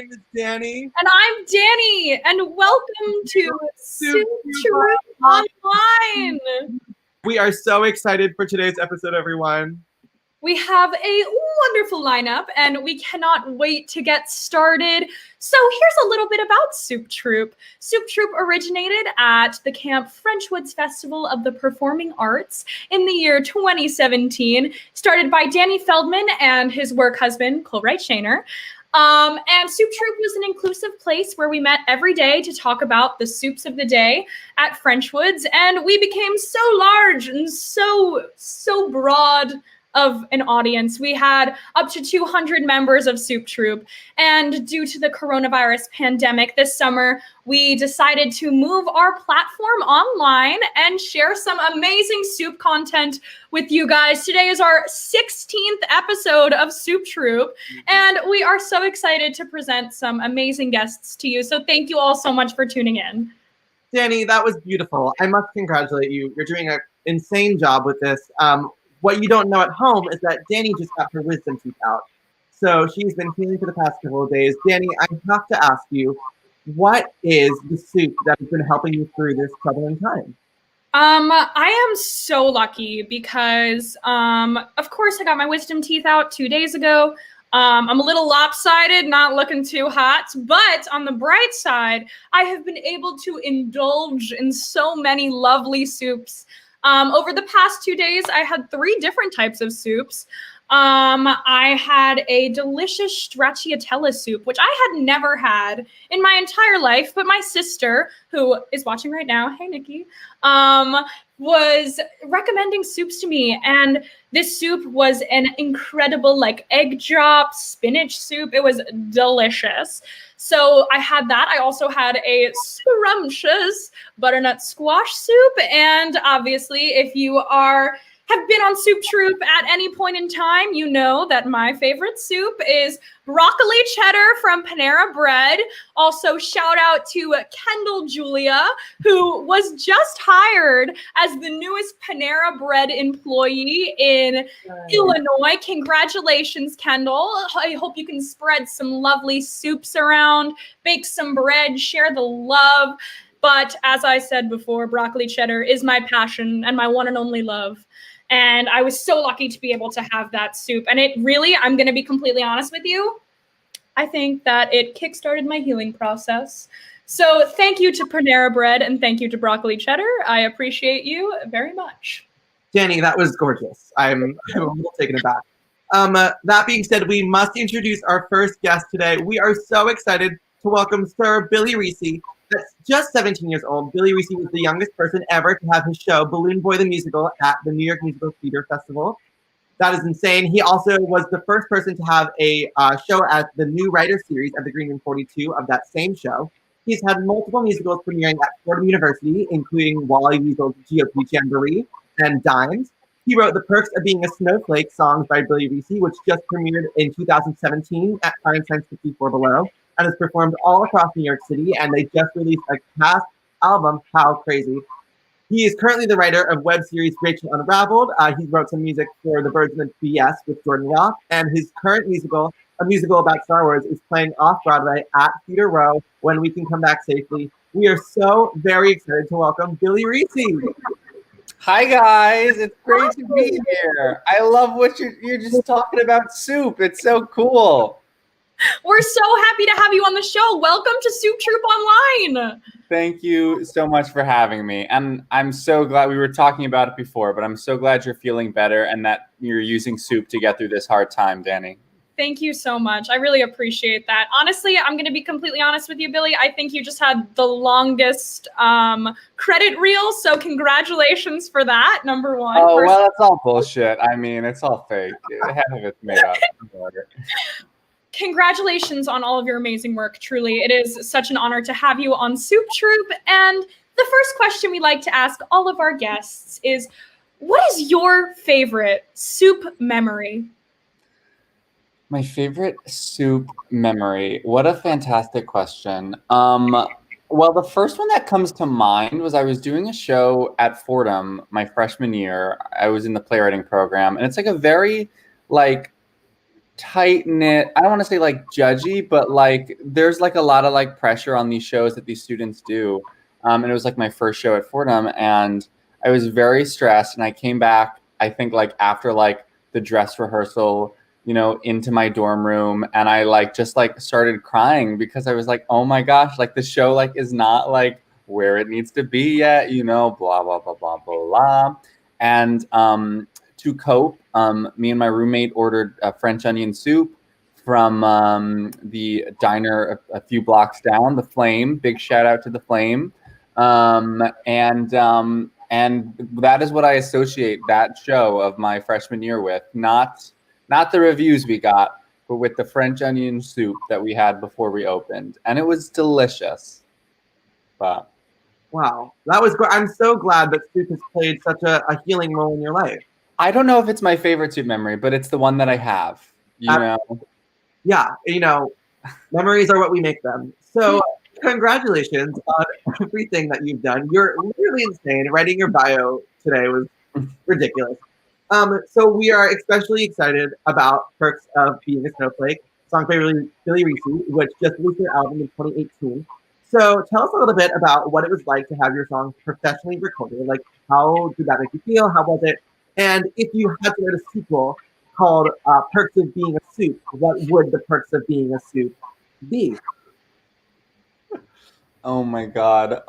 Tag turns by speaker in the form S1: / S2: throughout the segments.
S1: name is Danny.
S2: And I'm Danny, and welcome to Soup Troupe Online.
S1: We are so excited for today's episode, everyone.
S2: We have a wonderful lineup, and we cannot wait to get started. So here's a little bit about Soup Troupe. Soup Troupe originated at the Camp Frenchwoods Festival of the Performing Arts in the year 2017, started by Danny Feldman and his work husband, Cole Wright Shaner. And Soup Troupe was an inclusive place where we met every day to talk about the soups of the day at Frenchwoods, and we became so large and so broad of an audience. We had up to 200 members of Soup Troupe, and due to the coronavirus pandemic this summer, we decided to move our platform online and share some amazing soup content with you guys. Today is our 16th episode of Soup Troupe, and we are so excited to present some amazing guests to you. So thank you all so much for tuning in.
S1: Danny, that was beautiful. I must congratulate you. You're doing an insane job with this. What you don't know at home is that Danny just got her wisdom teeth out. So she's been healing for the past couple of days. Danny, I have to ask you, what is the soup that has been helping you through this troubling time?
S2: I am so lucky because, of course, I got my wisdom teeth out 2 days ago. I'm a little lopsided, not looking too hot, but on the bright side, I have been able to indulge in so many lovely soups. Over the past 2 days, I had 3 different types of soups. I had a delicious stracciatella soup, which I had never had in my entire life, but my sister, who is watching right now, hey Nikki, was recommending soups to me, and this soup was an incredible egg drop spinach soup. It was delicious. So I had that. I also had a scrumptious butternut squash soup, and obviously if you have been on Soup Troupe at any point in time, you know that my favorite soup is broccoli cheddar from Panera Bread. Also, shout out to Kendall Julia, who was just hired as the newest Panera Bread employee in Illinois. Congratulations, Kendall. I hope you can spread some lovely soups around, bake some bread, share the love. But as I said before, broccoli cheddar is my passion and my one and only love. And I was so lucky to be able to have that soup. And it really, I'm going to be completely honest with you, I think that it kickstarted my healing process. So thank you to Panera Bread and thank you to broccoli cheddar. I appreciate you very much.
S1: Danny, that was gorgeous. I'm a little taken aback. That being said, we must introduce our first guest today. We are so excited to welcome Sir Billy Recce. That's just 17 years old. Billy Recce was the youngest person ever to have his show Balloon Boy the Musical at the New York Musical Theater Festival. That is insane. He also was the first person to have a show at the New Writer Series at the Green Room 42 of that same show. He's had multiple musicals premiering at Fordham University, including Wally Weasel's GOP Jamboree and Dimes. He wrote The Perks of Being a Snowflake, songs by Billy Recce, which just premiered in 2017 at Feinstein's 54 Below, and has performed all across New York City, and they just released a cast album, How Crazy. He is currently the writer of web series Rachel Unraveled. He wrote some music for The Birds and the BS with Jordan Rock, and his current musical, a musical about Star Wars, is playing off-Broadway at Theater Row when we can come back safely. We are so very excited to welcome Billy Recce.
S3: Hi guys, it's great to be here. I love what you're just talking about soup. It's so cool.
S2: We're so happy to have you on the show. Welcome to Soup Troupe Online.
S3: Thank you so much for having me. And I'm so glad, we were talking about it before, but I'm so glad you're feeling better and that you're using soup to get through this hard time, Danny.
S2: Thank you so much. I really appreciate that. Honestly, I'm going to be completely honest with you, Billy. I think you just had the longest credit reel, so congratulations for that, number one.
S3: Oh, well, that's all bullshit. I mean, it's all fake. Half of it's made up.
S2: Congratulations on all of your amazing work. Truly, it is such an honor to have you on Soup Troupe. And the first question we like to ask all of our guests is, what is your favorite soup memory?
S3: My favorite soup memory. What a fantastic question. Well, the first one that comes to mind was I was doing a show at Fordham my freshman year. I was in the playwriting program, and it's like a very tight knit. I don't want to say like judgy, but like there's like a lot of like pressure on these shows that these students do. And it was like my first show at Fordham, and I was very stressed. And I came back, I think like after like the dress rehearsal, into my dorm room, and I like just like started crying because I was like, oh my gosh, like the show like is not like where it needs to be yet, blah blah blah blah blah blah. And to cope, me and my roommate ordered a French onion soup from the diner a few blocks down, the Flame. Big shout out to the Flame. And that is what I associate that show of my freshman year with. Not the reviews we got, but with the French onion soup that we had before we opened, and it was delicious. But
S1: wow, that was great. I'm so glad that soup has played such a healing role in your life.
S3: I don't know if it's my favorite soup memory, but it's the one that I have.
S1: Yeah, memories are what we make them. So congratulations on everything that you've done. You're literally insane. Writing your bio today was ridiculous. So we are especially excited about Perks of Being a Snowflake, song by Billy Recce, which just released their album in 2018. So tell us a little bit about what it was like to have your songs professionally recorded. Like, how did that make you feel? How was it? And if you had to write a sequel called Perks of Being a Soup, what would the Perks of Being a Soup be?
S3: Oh my God.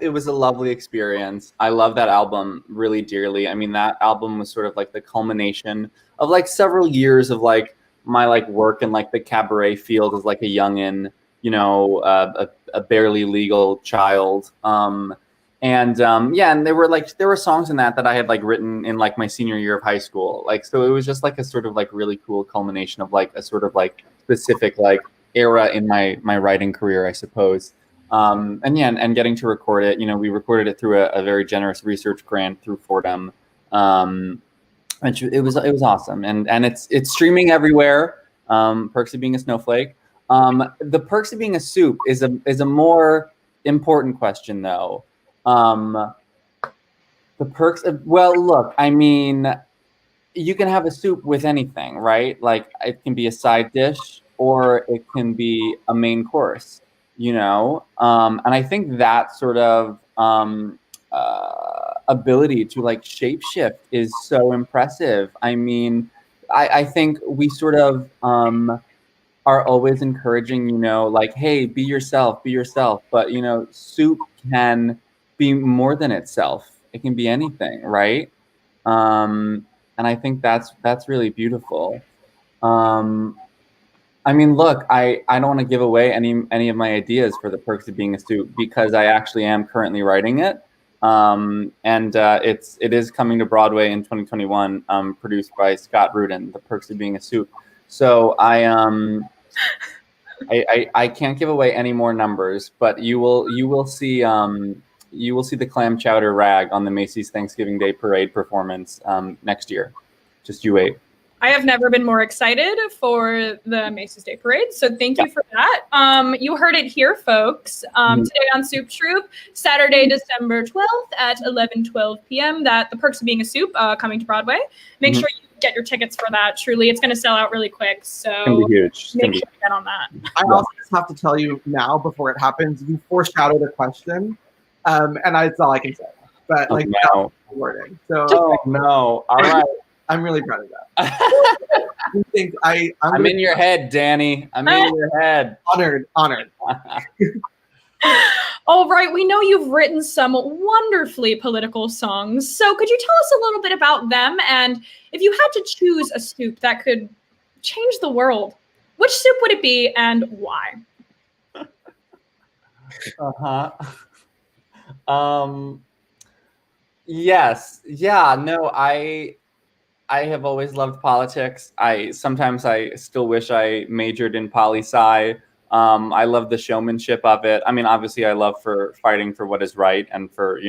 S3: It was a lovely experience. I love that album really dearly. I mean, that album was sort of like the culmination of like several years of like my like work in like the cabaret field as like a youngin, a barely legal child. And there were songs in that I had like written in like my senior year of high school. Like, so it was just like a sort of like really cool culmination of like a sort of like specific like era in my writing career, I suppose. And getting to record it, we recorded it through a very generous research grant through Fordham. Which it was awesome. And it's streaming everywhere. Perks of Being a Snowflake. The Perks of Being a Soup is a more important question though. The perks of, well, look, I mean, you can have a soup with anything, right? Like it can be a side dish or it can be a main course, and I think that sort of ability to like shapeshift is so impressive. I mean, I think we sort of are always encouraging, like, hey, be yourself, but soup can be more than itself. It can be anything, right? And I think that's really beautiful. I mean, look, I don't want to give away any of my ideas for the Perks of Being a Soup because I actually am currently writing it. It is coming to Broadway in 2021, produced by Scott Rudin, The Perks of Being a Soup. So I can't give away any more numbers, but you will see the clam chowder rag on the Macy's Thanksgiving Day Parade performance next year. Just you wait.
S2: I have never been more excited for the Macy's Day Parade, so thank you for that. You heard it here, folks. Today on Soup Troupe, Saturday, December 12th at 11:12 p.m. That The Perks of Being a Soup coming to Broadway. Make sure you get your tickets for that. Truly, it's going to sell out really quick, so
S3: it's gonna be huge.
S2: Make sure you get on that.
S1: I also just have to tell you now, before it happens, you foreshadowed a question, and that's all I can say. But wording. So
S3: no, all right.
S1: I'm really proud of that.
S3: I'm in your head, Danny. I'm in your head.
S1: Honored.
S2: All right, we know you've written some wonderfully political songs. So could you tell us a little bit about them? And if you had to choose a soup that could change the world, which soup would it be and why?
S3: Yes. Yeah, no, I have always loved politics. Sometimes I still wish I majored in poli-sci. I love the showmanship of it. I mean, obviously, I love for fighting for what is right and for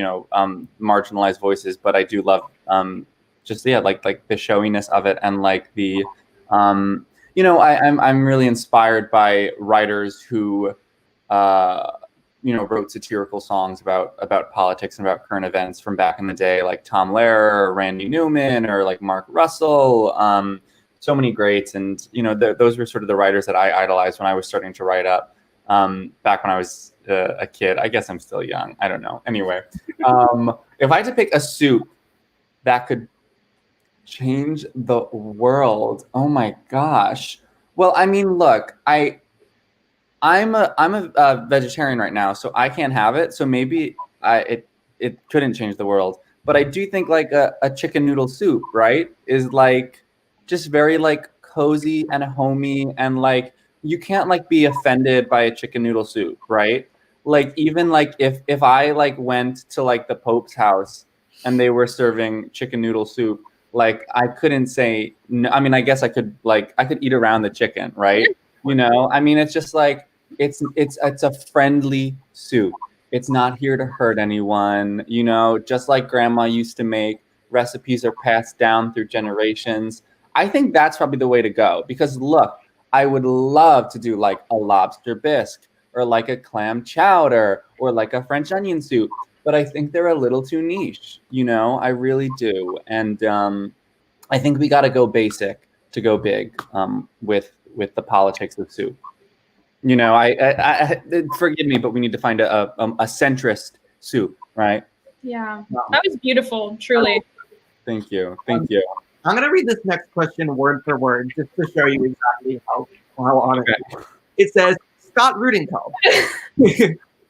S3: marginalized voices. But I do love like the showiness of it and like the I'm really inspired by writers who wrote satirical songs about politics and about current events from back in the day, like Tom Lehrer or Randy Newman or like Mark Russell. So many greats, and those were sort of the writers that I idolized when I was starting to write up back when I was a kid. I guess I'm still young. I don't know. Anyway, if I had to pick a soup that could change the world, oh my gosh. Well, I mean, look, I'm a vegetarian right now, so I can't have it. So maybe it couldn't change the world. But I do think like a chicken noodle soup, right, is like just very like cozy and homey, and like you can't like be offended by a chicken noodle soup, right? Like even like if I like went to like the Pope's house and they were serving chicken noodle soup, like I couldn't say no. I mean, I guess I could eat around the chicken, right? I mean, it's just like it's a friendly soup. It's not here to hurt anyone, just like grandma used to make. Recipes are passed down through generations. I think that's probably the way to go, because look, I would love to do like a lobster bisque or like a clam chowder or like a French onion soup, but I think they're a little too niche, I really do. And I think we got to go basic to go big with the politics of soup. I forgive me, but we need to find a centrist soup, right?
S2: Yeah, that was beautiful, truly.
S3: Thank you.
S1: I'm going to read this next question word for word just to show you exactly how on it.
S3: Okay.
S1: It says, Scott Rudinkeld.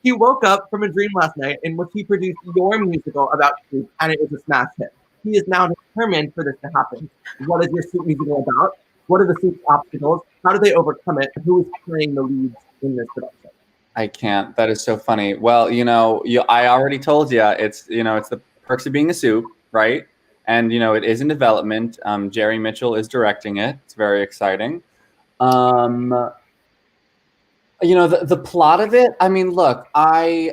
S1: He woke up from a dream last night in which he produced your musical about soup, and it was a smash hit. He is now determined for this to happen. What is your soup musical about? What are the soup's obstacles? How do they overcome it? Who is playing the leads in this production?
S3: I can't. That is so funny. Well, I already told you it's it's the perks of being a soup, right? And it is in development. Jerry Mitchell is directing it. It's very exciting. The plot of it. I mean, look, I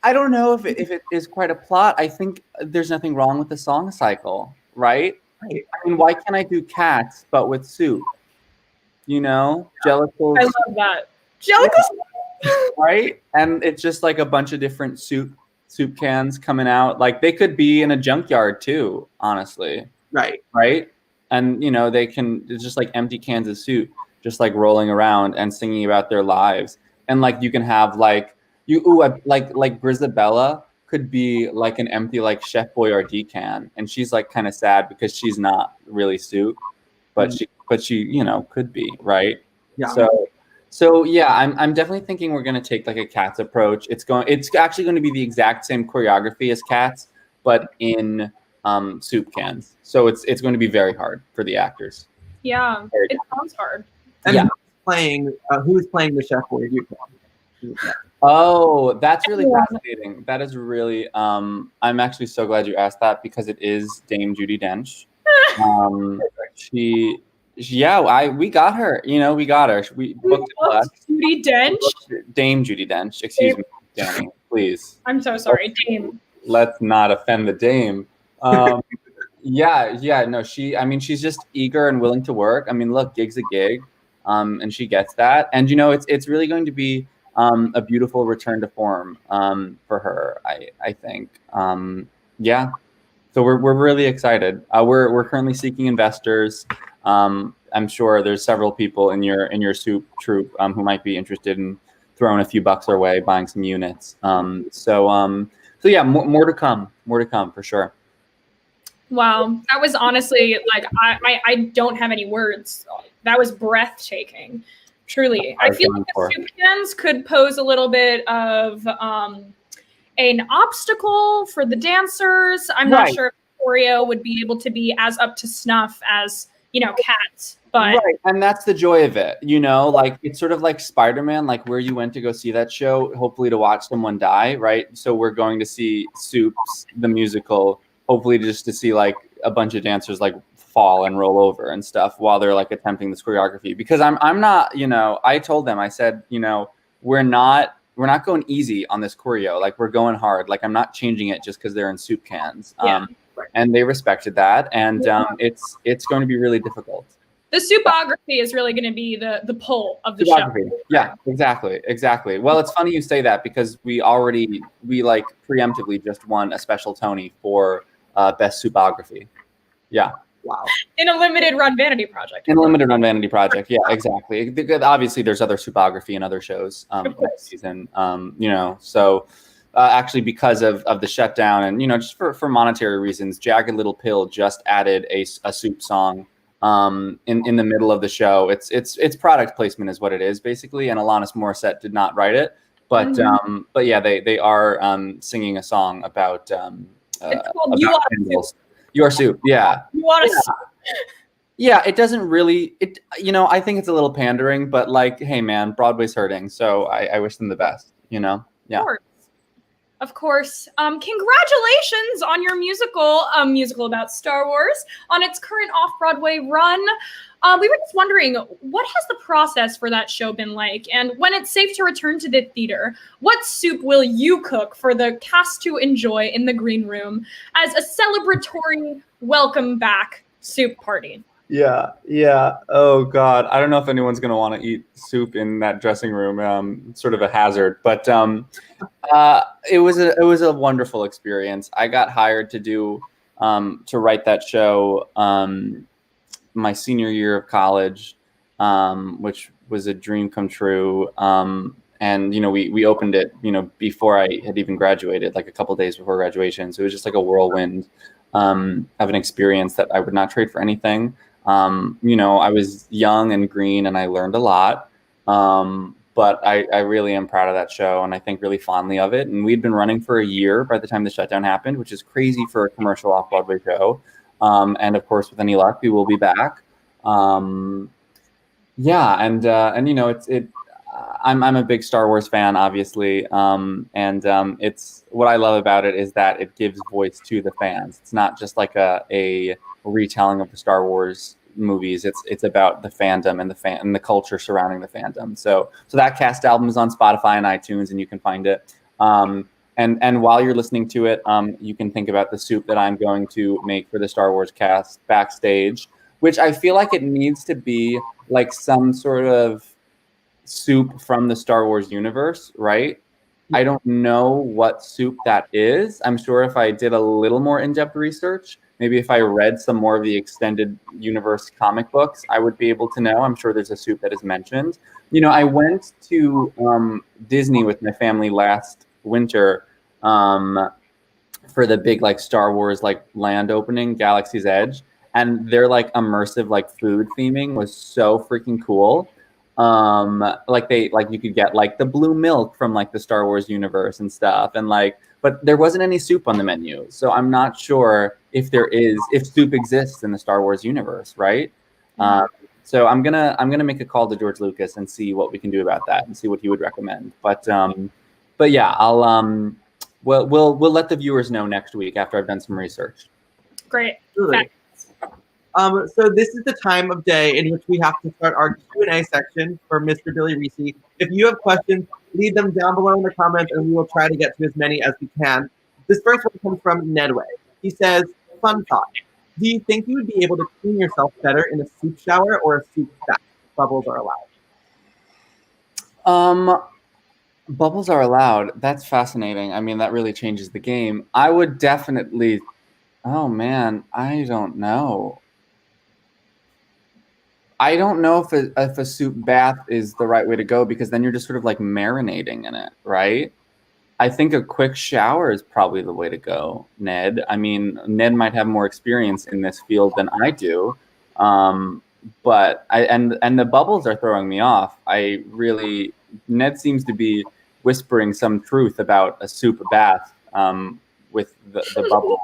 S3: don't know if it is quite a plot. I think there's nothing wrong with the song cycle, right?
S1: Right.
S3: I mean, why can't I do Cats but with soup? Jellicles.
S2: I love that. Jellicles.
S3: Right? And it's just like a bunch of different soup cans coming out. Like they could be in a junkyard too, honestly.
S1: Right.
S3: And it's just like empty cans of soup just like rolling around and singing about their lives. And like you can have like Grisabella could be like an empty like Chef Boyardee can, and she's like kind of sad because she's not really soup, but she could be, right?
S1: Yeah.
S3: So yeah, I'm definitely thinking we're gonna take like a Cats approach. It's actually going to be the exact same choreography as Cats, but in soup cans. So it's going to be very hard for the actors.
S2: Yeah, it sounds hard.
S1: And
S3: yeah.
S1: Who's playing the Chef Boyardee can?
S3: Oh, that's really fascinating. That is really I'm actually so glad you asked that, because it is Dame Judi Dench. We got her. We got her. We booked it.
S2: Judi Dench?
S3: Dame Judi Dench. Excuse me, Danny, please.
S2: I'm so sorry, Dame.
S3: Let's not offend the Dame. No, she's just eager and willing to work. I mean, look, gig's a gig, and she gets that. And it's really going to be a beautiful return to form for her, I think. So we're really excited. We're currently seeking investors. I'm sure there's several people in your soup troupe who might be interested in throwing a few bucks our way, buying some units. So yeah, more to come for sure.
S2: Wow, that was honestly like I don't have any words. That was breathtaking. Truly, I feel like the soup cans could pose a little bit of an obstacle for the dancers. I'm not sure if choreo would be able to be as up to snuff as Cats, but
S3: right, and that's the joy of it. Like it's sort of like Spider-Man, like where you went to go see that show, hopefully to watch someone die, right? So we're going to see Soups the musical, hopefully just to see like a bunch of dancers like fall and roll over and stuff while they're like attempting this choreography. Because I'm not, I told them, I said, we're not going easy on this choreo. Like we're going hard. Like I'm not changing it just because they're in soup cans. And they respected that. And it's going to be really difficult.
S2: The soupography is really going to be the pull of the show.
S3: Yeah, exactly. Well, it's funny you say that because we like preemptively just won a special Tony for best soupography. Yeah.
S1: Wow.
S2: In a limited run vanity project.
S3: Yeah, exactly. Obviously, there's other soupography in other shows next season. So actually, because of the shutdown and just for monetary reasons, Jagged Little Pill just added a soup song in the middle of the show. It's product placement is what it is basically, and Alanis Morissette did not write it, but yeah, they are singing a song about
S2: it's called You Want
S3: candles. Your soup, yeah.
S2: You want to
S3: Yeah, it doesn't really. I think it's a little pandering, but like, hey, man, Broadway's hurting, so I wish them the best. Yeah.
S2: Of course. Congratulations on your musical about Star Wars on its current off-Broadway run. We were just wondering, what has the process for that show been like? And when it's safe to return to the theater, what soup will you cook for the cast to enjoy in the green room as a celebratory welcome back soup party?
S3: Yeah. Oh God, I don't know if anyone's gonna want to eat soup in that dressing room. It's sort of a hazard, but it was a wonderful experience. I got hired to write that show my senior year of college, which was a dream come true. And we opened it before I had even graduated, like a couple days before graduation. So it was just like a whirlwind of an experience that I would not trade for anything. I was young and green and I learned a lot. But I really am proud of that show and I think really fondly of it. And we'd been running for a year by the time the shutdown happened, which is crazy for a commercial off-Broadway show. And of course, with any luck, we will be back. I'm a big Star Wars fan, obviously. It's what I love about it is that it gives voice to the fans. It's not just like a retelling of the Star Wars movies. It's about the fandom and the culture surrounding the fandom. So that cast album is on Spotify and iTunes, and you can find it. And while you're listening to it, you can think about the soup that I'm going to make for the Star Wars cast backstage, which I feel like it needs to be like some sort of soup from the Star Wars universe, right? I don't know what soup that is. I'm sure if I did a little more in-depth research, maybe if I read some more of the extended universe comic books, I would be able to know. I'm sure there's a soup that is mentioned. I went to Disney with my family last winter for the big like Star Wars like land opening, Galaxy's Edge, and their like immersive like food theming was so freaking cool. You could get like the blue milk from like the Star Wars universe and stuff, and but there wasn't any soup on the menu, so I'm not sure if soup exists in the Star Wars universe, right? So I'm gonna make a call to George Lucas and see what we can do about that and see what he would recommend. But yeah, we'll let the viewers know next week after I've done some research.
S2: Great.
S1: Really. So this is the time of day in which we have to start our Q&A section for Mr. Billy Recce. If you have questions, leave them down below in the comments and we will try to get to as many as we can. This first one comes from Nedway. He says, fun thought. Do you think you would be able to clean yourself better in a soup shower or a soup bath? Bubbles are allowed.
S3: Bubbles are allowed. That's fascinating. I mean, that really changes the game. I would definitely, oh man, I don't know. I don't know if a soup bath is the right way to go because then you're just sort of like marinating in it, right? I think a quick shower is probably the way to go, Ned. I mean, Ned might have more experience in this field than I do, but the bubbles are throwing me off. Ned seems to be whispering some truth about a soup bath with the bubble.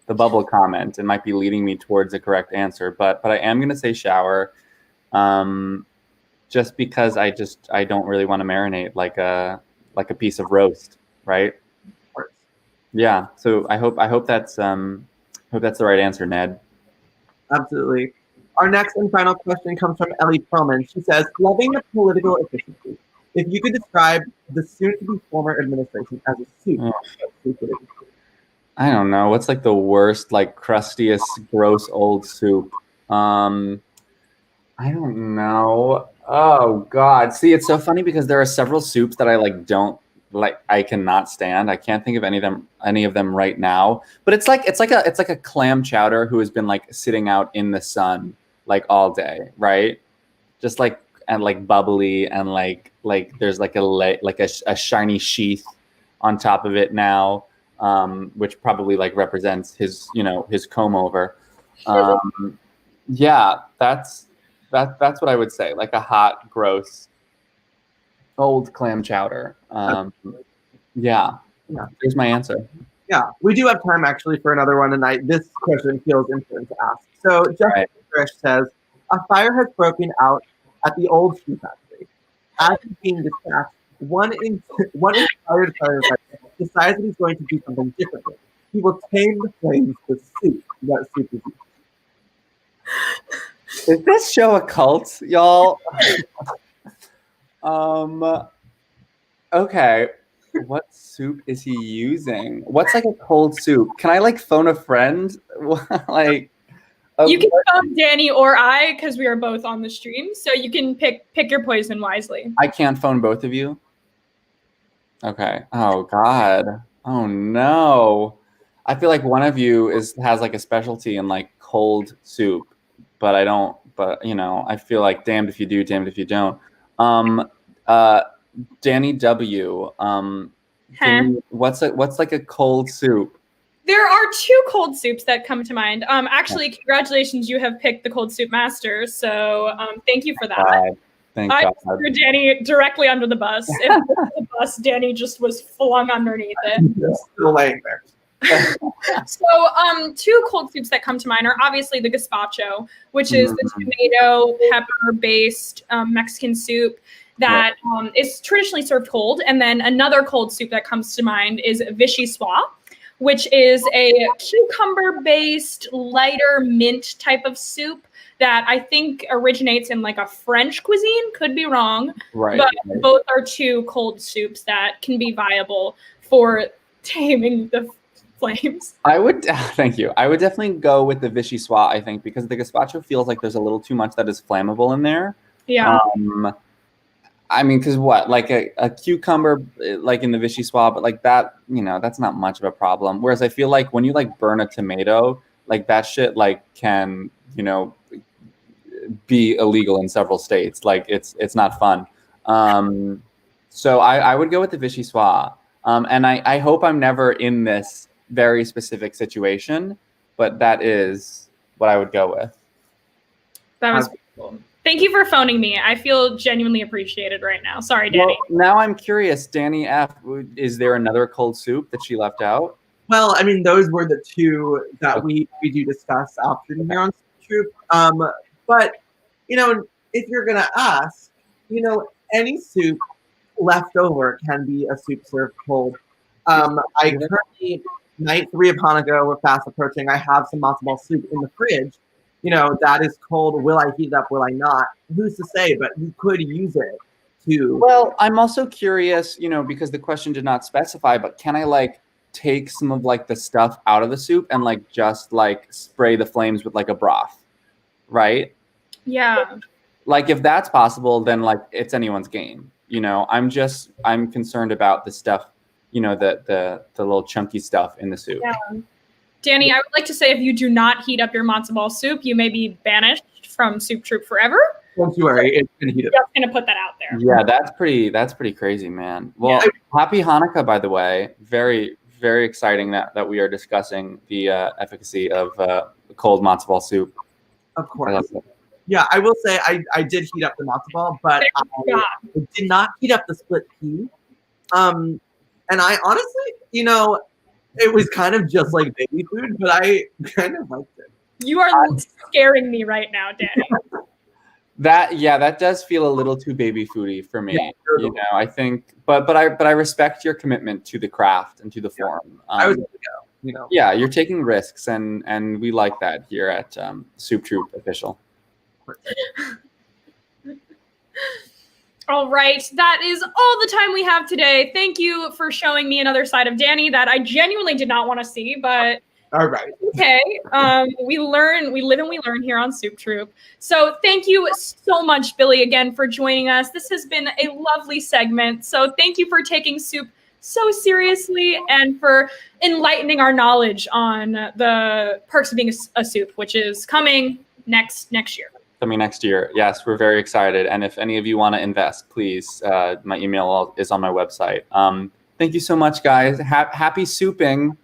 S3: The bubble comment and might be leading me towards the correct answer, but I am going to say shower, just because I don't really want to marinate like a piece of roast, right? Yeah. So I hope that's the right answer, Ned.
S1: Absolutely. Our next and final question comes from Ellie Perlman. She says, loving the political efficiency. If you could describe the soon-to-be former administration as a soup, what soup would it be?
S3: I don't know. What's like the worst, like crustiest, gross old soup? I don't know. Oh God. See, it's so funny because there are several soups that I like don't like I cannot stand. I can't think of any of them right now. But it's like a clam chowder who has been like sitting out in the sun like all day, right? Just like and like bubbly and like there's like a shiny sheath on top of it now, which probably like represents his his comb over. Um, yeah, that's what I would say, like a hot, gross, old clam chowder. Yeah,
S1: Yeah.
S3: here's my answer.
S1: Yeah, we do have time actually for another one tonight. This question feels important to ask. So Justin
S3: Right.
S1: Frisch says, a fire has broken out at the old shoe factory. As it's being dispatched, one inspired firefighter decides that he's going to do something differently. He will tame the flames with soup. What soup is he?
S3: Is this show a cult, y'all? Okay. What soup is he using? What's like a cold soup? Can I like phone a friend? Like
S2: You can phone Danny or I because we are both on the stream, so you can pick your poison wisely.
S3: I can't phone both of you. Okay. Oh God. Oh no. I feel like one of you has like a specialty in like cold soup, but I don't. But I feel like damned if you do, damned if you don't. Danny W. What's like a cold soup?
S2: There are two cold soups that come to mind. Actually, congratulations, you have picked the cold soup master. So thank you for that.
S3: Thank
S2: I
S3: God.
S2: threw Danny directly under the bus. If it was the bus, Danny just was flung underneath it.
S1: Still laying there.
S2: So two cold soups that come to mind are obviously the gazpacho, which is the tomato pepper-based Mexican soup that is traditionally served cold. And then another cold soup that comes to mind is vichyssoise, which is a cucumber-based, lighter mint type of soup that I think originates in like a French cuisine. Could be wrong,
S3: Right.
S2: but both are two cold soups that can be viable for taming the flames.
S3: I would thank you. I would definitely go with the vichyssoise, I think, because the gazpacho feels like there's a little too much that is flammable in there.
S2: Yeah.
S3: I mean, because what, like a cucumber, like in the vichyssoise, but like that, that's not much of a problem. Whereas I feel like when you like burn a tomato, like that shit, like can, be illegal in several states. Like it's not fun. So I would go with the vichyssoise. And I hope I'm never in this very specific situation, but that is what I would go with.
S2: That was beautiful. Thank you for phoning me. I feel genuinely appreciated right now. Sorry, Danny.
S3: Well, now I'm curious, Danny F., is there another cold soup that she left out?
S1: Well, I mean, those were the two that we do discuss often here on Soup Troupe. But, if you're going to ask, any soup left over can be a soup served cold. I currently, night 3 of Hanukkah, we're fast approaching. I have some matzo ball soup in the fridge. That is cold. Will I heat it up? Will I not? Who's to say? But you could use it to.
S3: Well, I'm also curious, because the question did not specify, but can I like take some of like the stuff out of the soup and like just like spray the flames with like a broth, right?
S2: Yeah.
S3: Like if that's possible, then like it's anyone's game. I'm concerned about the stuff, the little chunky stuff in the soup.
S2: Yeah. Danny, I would like to say if you do not heat up your matzo ball soup, you may be banished from Soup Troupe forever.
S1: Don't you worry, it's gonna heat up.
S2: Just gonna put that out there.
S3: Yeah, that's pretty crazy, man. Well, happy Hanukkah, by the way. Very, very exciting that we are discussing the efficacy of cold matzo ball soup.
S1: Of course. Yeah, I will say I did heat up the matzo ball, but I did not heat up the split pea. And I honestly, it was kind of just like baby food, but I kind of liked it.
S2: You are scaring me right now, Danny.
S3: That does feel a little too baby foody for me. Yeah, I think, but I respect your commitment to the craft and to the form.
S1: I was gonna go,
S3: Yeah, you're taking risks, and we like that here at Soup Troupe Official.
S2: All right, that is all the time we have today. Thank you for showing me another side of Danny that I genuinely did not want to see, but
S1: All right.
S2: Okay. We live and we learn here on Soup Troop. So thank you so much, Billy, again for joining us. This has been a lovely segment. So thank you for taking soup so seriously and for enlightening our knowledge on the perks of being a soup, which is coming next year.
S3: Coming next year. Yes, we're very excited. And if any of you want to invest, please, my email is on my website. Thank you so much, guys. Happy souping.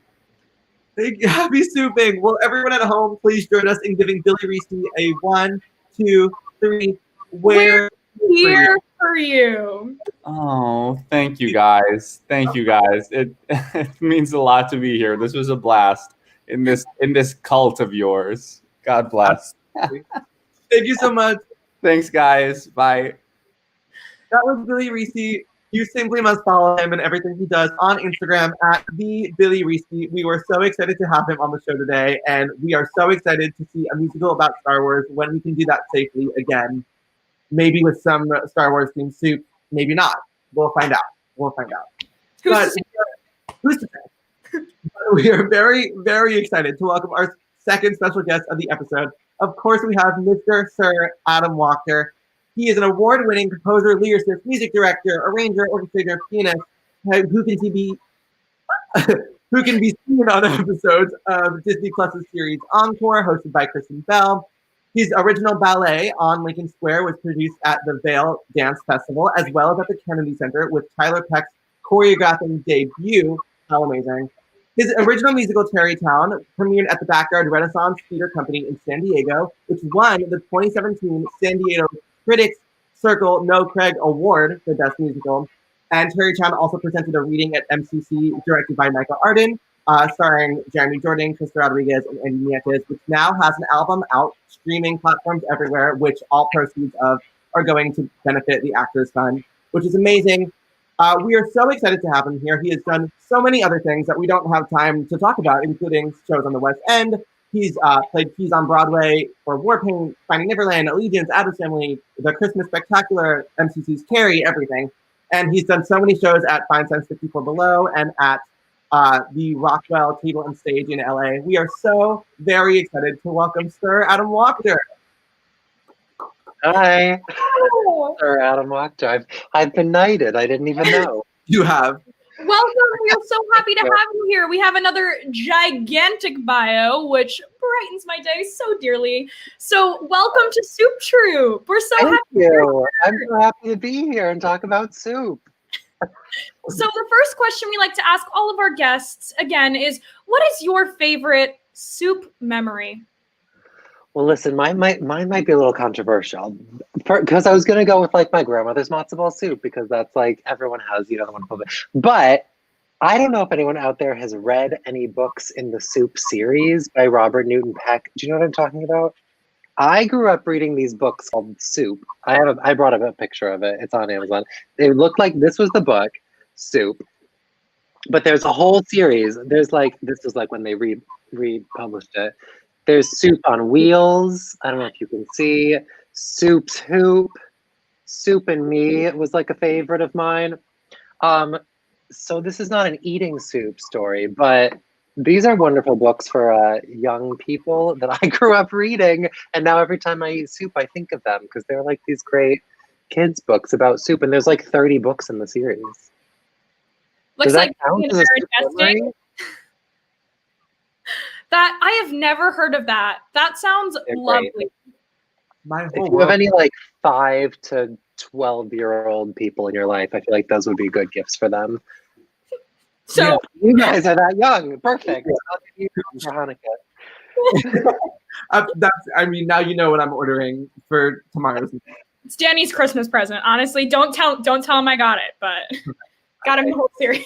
S1: Happy souping. Will everyone at home please join us in giving Billy Recce a 1, 2, 3. We're
S2: here for you.
S3: Oh, thank you guys. Thank you guys. It means a lot to be here. This was a blast in this cult of yours. God bless.
S1: Thank you so much.
S3: Thanks, guys. Bye.
S1: That was Billy Recce. You simply must follow him and everything he does on Instagram at the Billy Recce. We were so excited to have him on the show today, and we are so excited to see a musical about Star Wars when we can do that safely again. Maybe with some Star Wars themed soup, maybe not. We'll find out. Who's to say? We are very, very excited to welcome our second special guest of the episode. Of course, we have Mr. Sir Adam Wachter. He is an award-winning composer, lyricist, music director, arranger, orchestrator, pianist, who can be seen on episodes of Disney Plus's series Encore, hosted by Kristen Bell. His original ballet on Lincoln Square was produced at the Vail Dance Festival, as well as at the Kennedy Center, with Tyler Peck's choreographing debut. How amazing. His original musical, Tarrytown, premiered at the Backyard Renaissance Theater Company in San Diego, which won the 2017 San Diego Critics Circle No Craig Award for Best Musical. And Tarrytown also presented a reading at MCC directed by Michael Arden, starring Jeremy Jordan, Chris Rodriguez, and Andy Nietes, which now has an album out, streaming platforms everywhere, which all proceeds of are going to benefit the Actors Fund, which is amazing. We are so excited to have him here. He has done so many other things that we don't have time to talk about, including shows on the West End. He's played keys on Broadway for Warpaint, Finding Neverland, Allegiance, Addams Family, The Christmas Spectacular, MCC's Carrie, everything. And he's done so many shows at Fine Sense 54 Below and at the Rockwell Table and Stage in LA. We are so very excited to welcome Sir Adam Wachter.
S4: Hi, Sir Adam Wachter. I've been knighted. I didn't even know.
S1: You have.
S2: Welcome. We are so happy to have you here. We have another gigantic bio, which brightens my day so dearly. So welcome to Soup Troop. We're so
S4: Thank
S2: happy.
S4: you. I'm so happy to be here and talk about soup.
S2: So the first question we like to ask all of our guests, again, is what is your favorite soup memory?
S4: Well, listen, mine might be a little controversial because I was going to go with like my grandmother's matzo ball soup because that's like everyone has, the one. But I don't know if anyone out there has read any books in the Soup series by Robert Newton Peck. Do you know what I'm talking about? I grew up reading these books called Soup. I brought up a picture of it. It's on Amazon. It looked like this was the book, Soup. But there's a whole series. There's like, this is like when they republished it. There's Soup on Wheels. I don't know if you can see. Soup's Hoop. Soup and Me was like a favorite of mine. So this is not an eating soup story, but these are wonderful books for young people that I grew up reading. And now every time I eat soup, I think of them because they're like these great kids books about soup. And there's like 30 books in the series.
S2: Looks
S4: Does that
S2: like
S4: count as a soup memory?
S2: That I have never heard of that. That sounds lovely.
S4: If you have any like 5 to 12-year-old people in your life, I feel like those would be good gifts for them.
S2: So
S4: yeah, you guys are that young. Perfect. I'll give you for Hanukkah.
S1: Now you know what I'm ordering for tomorrow's.
S2: It's Danny's Christmas present. Honestly, don't tell him I got it, but got him the whole series.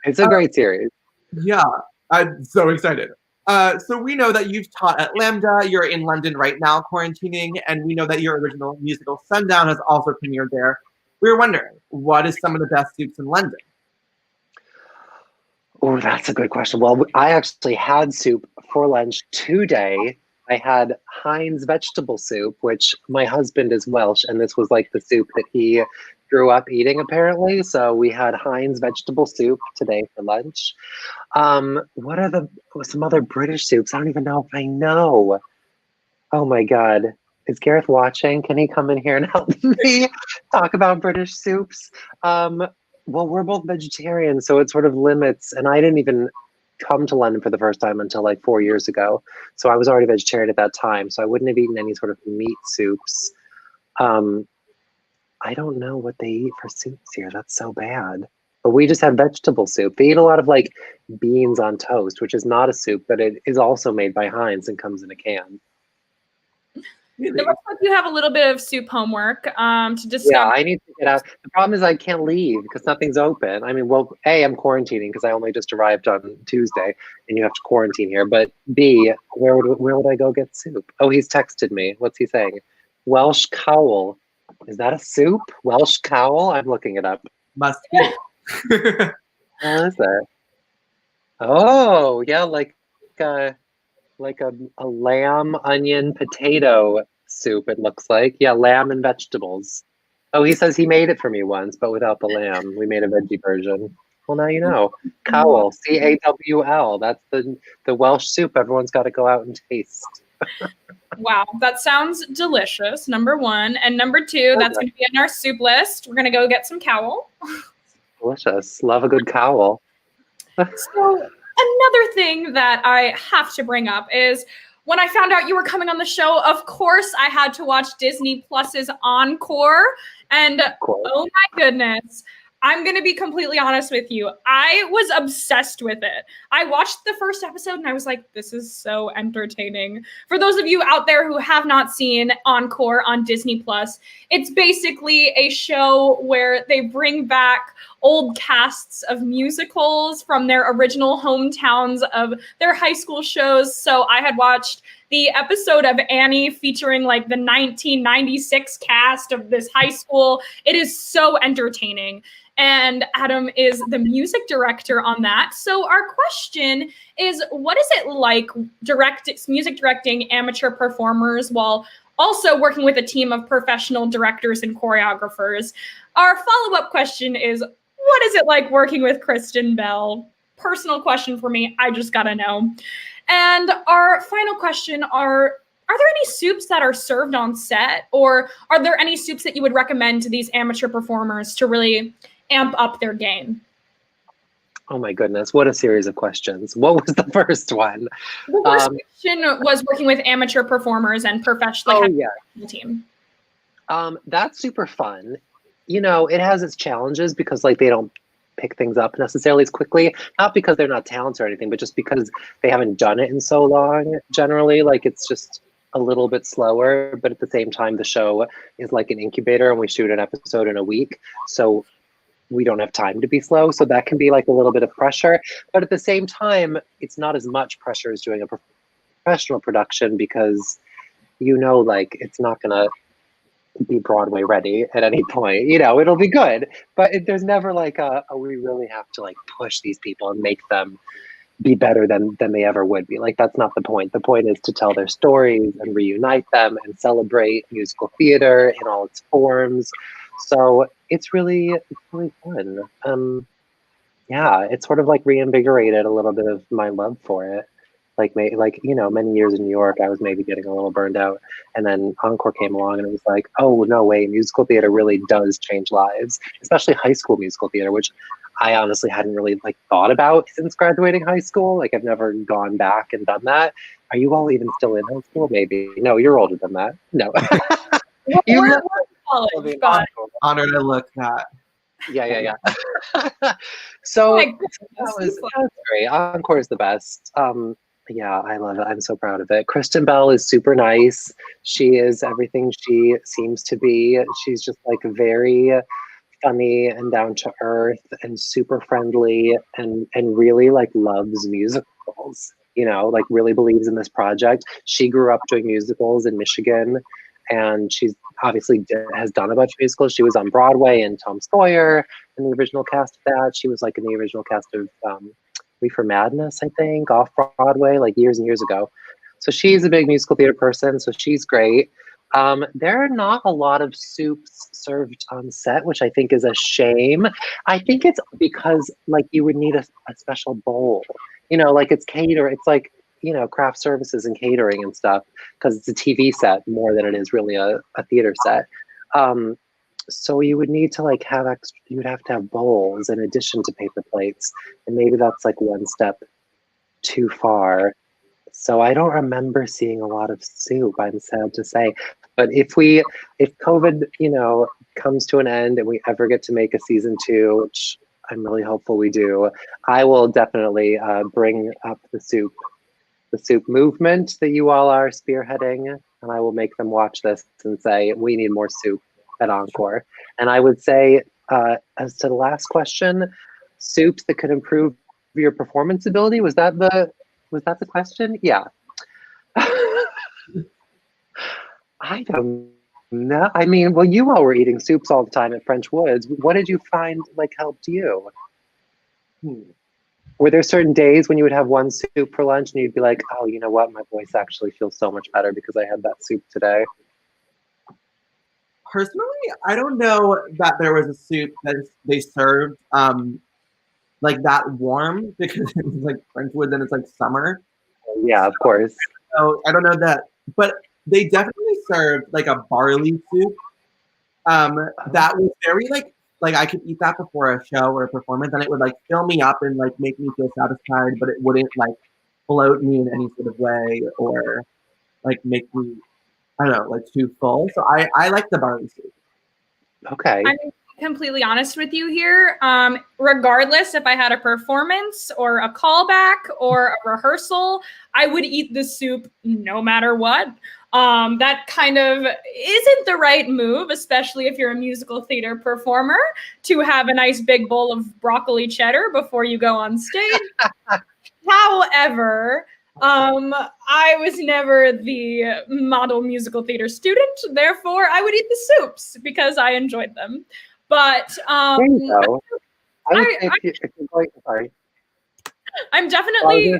S4: It's a great series.
S1: Yeah, I'm so excited. So we know that you've taught at Lambda. You're in London right now, quarantining, and we know that your original musical Sundown has also premiered there. We were wondering, what is some of the best soups in London?
S4: Oh, that's a good question. Well, I actually had soup for lunch today. I had Heinz vegetable soup, which my husband is Welsh, and this was like the soup that he grew up eating apparently. So we had Heinz vegetable soup today for lunch. What are some other British soups? I don't even know if I know. Oh my God. Is Gareth watching? Can he come in here and help me talk about British soups? Well, we're both vegetarians, so it sort of limits. And I didn't even come to London for the first time until like 4 years ago. So I was already vegetarian at that time. So I wouldn't have eaten any sort of meat soups. I don't know what they eat for soups here. That's so bad. But we just have vegetable soup. They eat a lot of like beans on toast, which is not a soup, but it is also made by Heinz and comes in a can.
S2: It looks like you have a little bit of soup homework to discuss.
S4: Yeah, I need to get out. The problem is I can't leave because nothing's open. I mean, well, A, I'm quarantining because I only just arrived on Tuesday and you have to quarantine here. But B, where would I go get soup? Oh, he's texted me. What's he saying? Welsh cowl. Is that a soup? Welsh cowl? I'm looking it up.
S1: Must be.
S4: What is it? Oh, yeah, like a lamb, onion, potato soup, it looks like. Yeah, lamb and vegetables. Oh, he says he made it for me once, but without the lamb. We made a veggie version. Well, now you know. Cowl, C-A-W-L. That's the Welsh soup everyone's got to go out and taste.
S2: Wow, that sounds delicious, number one. And number two, that's going to be on our soup list. We're going to go get some cowl.
S4: Delicious. Love a good cowl.
S2: So another thing that I have to bring up is when I found out you were coming on the show, of course, I had to watch Disney Plus's Encore. And oh my goodness, I'm going to be completely honest with you. I was obsessed with it. I watched the first episode and I was like, this is so entertaining. For those of you out there who have not seen Encore on Disney Plus, it's basically a show where they bring back old casts of musicals from their original hometowns of their high school shows. So I had watched the episode of Annie featuring like the 1996 cast of this high school. It is so entertaining. And Adam is the music director on that. So our question is, what is it like music directing amateur performers while also working with a team of professional directors and choreographers? Our follow-up question is, what is it like working with Kristen Bell? Personal question for me. I just gotta know. And our final question are there any soups that are served on set, or are there any soups that you would recommend to these amateur performers to really amp up their game?
S4: Oh my goodness, what a series of questions. What was the first one?
S2: The first question was working with amateur performers and professional team.
S4: That's super fun. You know, it has its challenges because like they don't pick things up necessarily as quickly, not because they're not talented or anything, but just because they haven't done it in so long. Generally, like it's just a little bit slower, but at the same time, the show is like an incubator and we shoot an episode in a week. So we don't have time to be slow. So that can be like a little bit of pressure, but at the same time, it's not as much pressure as doing a professional production because, you know, like it's not gonna be Broadway ready at any point, you know, it'll be good, but there's never like we really have to like push these people and make them be better than they ever would be. Like, that's not the point. The point is to tell their stories and reunite them and celebrate musical theater in all its forms. So it's really fun. Yeah, it's sort of like reinvigorated a little bit of my love for it. Like, you know, many years in New York, I was maybe getting a little burned out. And then Encore came along and it was like, oh, no way, musical theater really does change lives, especially high school musical theater, which I honestly hadn't really like thought about since graduating high school. Like, I've never gone back and done that. Are you all even still in high school? Maybe. No, you're older than that. No.
S2: We're college.
S1: Honored to look that.
S4: Yeah. So that was great. Encore is the best. Yeah, I love it. I'm so proud of it. Kristen Bell is super nice. She is everything she seems to be. She's just like very funny and down to earth and super friendly and really like loves musicals, you know, like really believes in this project. She grew up doing musicals in Michigan and she's obviously has done a bunch of musicals. She was on Broadway in Tom Sawyer in the original cast of that. She was like in the original cast of Reefer Madness, I think, off Broadway, like years and years ago. So she's a big musical theater person, so she's great. There are not a lot of soups served on set, which I think is a shame. I think it's because like you would need a special bowl. Like it's it's like, craft services and catering and stuff, because it's a TV set more than it is really a theater set. So you would need to like have you would have to have bowls in addition to paper plates. And maybe that's like one step too far. So I don't remember seeing a lot of soup, I'm sad to say. But if COVID, comes to an end and we ever get to make a season 2, which I'm really hopeful we do, I will definitely bring up the soup movement that you all are spearheading, and I will make them watch this and say, we need more soup at Encore. And I would say, as to the last question, soups that could improve your performance ability, was that the question? Yeah. I don't know. I mean, well, you all were eating soups all the time at French Woods. What did you find like helped you? Were there certain days when you would have one soup for lunch and you'd be like, oh, you know what? My voice actually feels so much better because I had that soup today.
S1: Personally, I don't know that there was a soup that they served like that warm, because it was like French Woods and it's like summer.
S4: Yeah, of course.
S1: So I don't know that, but they definitely served like a barley soup. That was very like I could eat that before a show or a performance, and it would like fill me up and like make me feel satisfied, but it wouldn't like bloat me in any sort of way or like make me, I don't know, like too full. So I like the barley soup.
S4: Okay.
S2: I'm completely honest with you here. Regardless if I had a performance or a callback or a rehearsal, I would eat the soup no matter what. That kind of isn't the right move, especially if you're a musical theater performer, to have a nice big bowl of broccoli cheddar before you go on stage. However, I was never the model musical theater student, therefore I would eat the soups because I enjoyed them. But
S4: there you go. Sorry.
S2: I'm definitely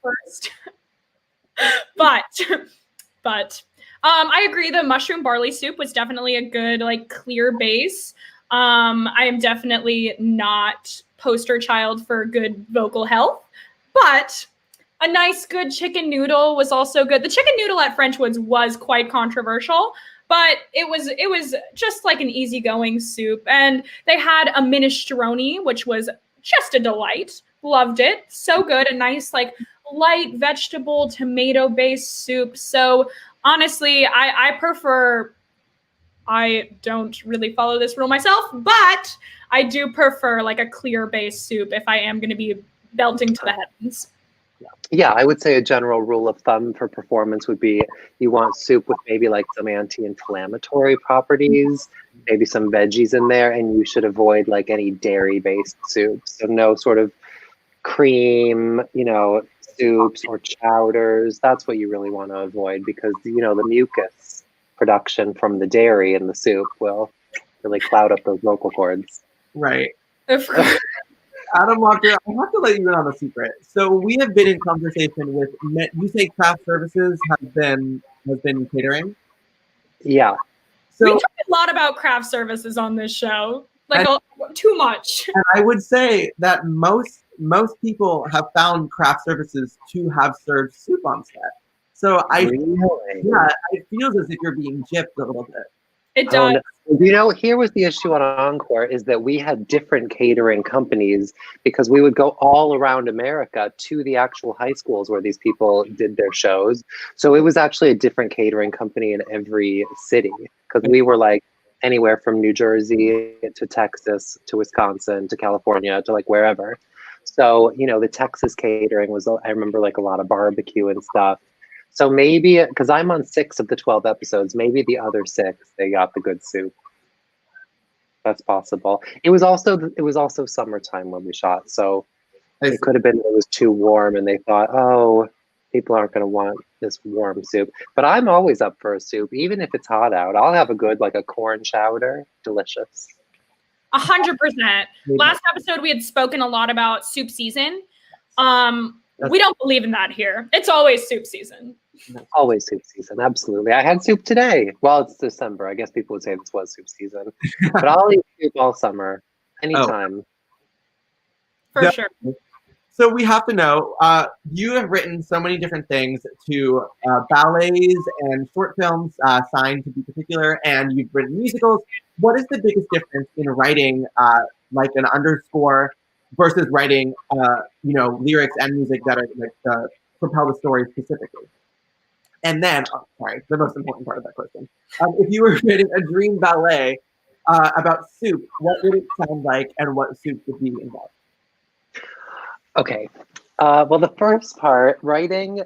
S2: first. But I agree. The mushroom barley soup was definitely a good, like, clear base. I am definitely not poster child for good vocal health, but a nice, good chicken noodle was also good. The chicken noodle at French Woods was quite controversial, but it was just like an easygoing soup. And they had a minestrone, which was just a delight. Loved it. So good. A nice, like, light vegetable tomato-based soup. So honestly, I prefer, I don't really follow this rule myself, but I do prefer like a clear base soup if I am going to be belting to the heavens.
S4: Yeah, I would say a general rule of thumb for performance would be you want soup with maybe like some anti-inflammatory properties, maybe some veggies in there, and you should avoid like any dairy-based soups. So no sort of cream, soups or chowders. That's what you really want to avoid, because the mucus production from the dairy in the soup will really cloud up those vocal cords.
S1: Right.
S2: Of course.
S1: Adam Wachter, I have to let you in on a secret. So we have been in conversation with, you say craft services has been catering?
S4: Yeah.
S1: So
S2: we talk a lot about craft services on this show, like too much.
S1: And I would say that most people have found craft services to have served soup on set. So it feels as if you're being gypped a little bit.
S2: It does.
S4: Here was the issue on Encore is that we had different catering companies, because we would go all around America to the actual high schools where these people did their shows. So it was actually a different catering company in every city, because we were like anywhere from New Jersey to Texas to Wisconsin to California to like wherever. So, the Texas catering was, I remember like a lot of barbecue and stuff. So maybe, because I'm on 6 of the 12 episodes, maybe the other 6, they got the good soup. That's possible. It was also summertime when we shot, so it could have been it was too warm and they thought, oh, people aren't going to want this warm soup. But I'm always up for a soup, even if it's hot out. I'll have a good, like a corn chowder. Delicious.
S2: 100%. Last episode, we had spoken a lot about soup season. We don't believe in that here. It's always soup season.
S4: Always soup season, absolutely. I had soup today. Well, it's December. I guess people would say this was soup season. But I'll eat soup all summer, anytime.
S2: For sure.
S1: So we have to know, you have written so many different things to ballets and short films, Signed to be particular, and you've written musicals. What is the biggest difference in writing like an underscore versus writing, lyrics and music that are like propel the story specifically? And then, the most important part of that question. If you were writing a dream ballet about soup, what would it sound like and what soup would be involved?
S4: Okay. Well, the first part, writing,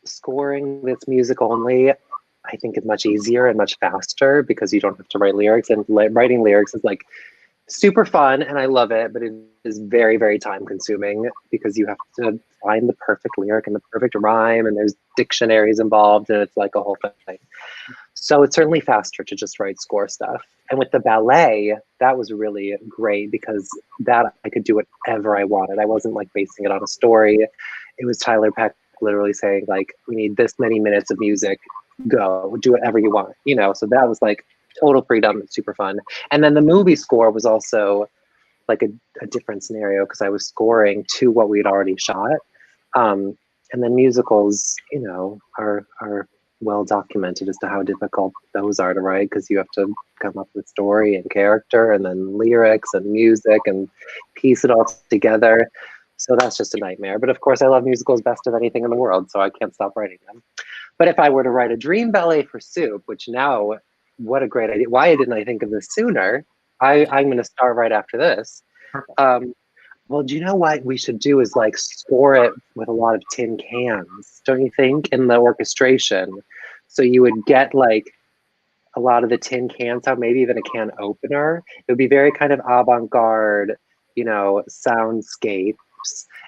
S4: scoring this music only, I think is much easier and much faster because you don't have to write lyrics. And writing lyrics is like super fun and I love it, but it is very, very time consuming because you have to find the perfect lyric and the perfect rhyme and there's dictionaries involved and it's like a whole thing. So it's certainly faster to just write score stuff. And with the ballet, that was really great because that I could do whatever I wanted. I wasn't like basing it on a story. It was Tyler Peck literally saying like, we need this many minutes of music, go, do whatever you want, So that was like total freedom, super fun. And then the movie score was also like a different scenario because I was scoring to what we'd already shot. And then musicals, are well documented as to how difficult those are to write because you have to come up with story and character and then lyrics and music and piece it all together. So that's just a nightmare. But of course, I love musicals best of anything in the world, so I can't stop writing them. But if I were to write a dream ballet for soup, which now, what a great idea. Why didn't I think of this sooner? I'm going to start right after this. Well, do you know what we should do is like score it with a lot of tin cans, don't you think, in the orchestration? So you would get like a lot of the tin cans out, maybe even a can opener. It would be very kind of avant-garde, soundscapes.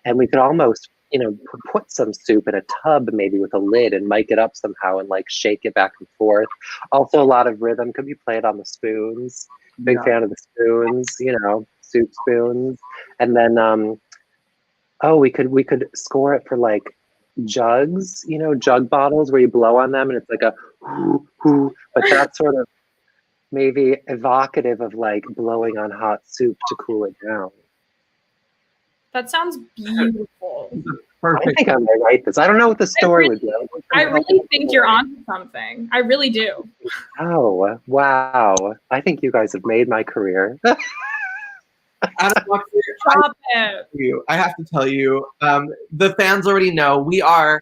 S4: And we could almost, put some soup in a tub maybe with a lid and mic it up somehow and like shake it back and forth. Also a lot of rhythm could be played on the spoons. Big fan of the spoons, soup spoons. And then we could score it for like jugs, jug bottles where you blow on them and it's like a hoo hoo, but that's sort of maybe evocative of like blowing on hot soup to cool it down.
S2: That sounds beautiful.
S1: Perfect.
S4: I think I might write this. I don't know what the story would be.
S2: I really think you're onto something. I really do.
S4: Oh, wow. I think you guys have made my career.
S1: Adam Wachter, I have to tell you, the fans already know we are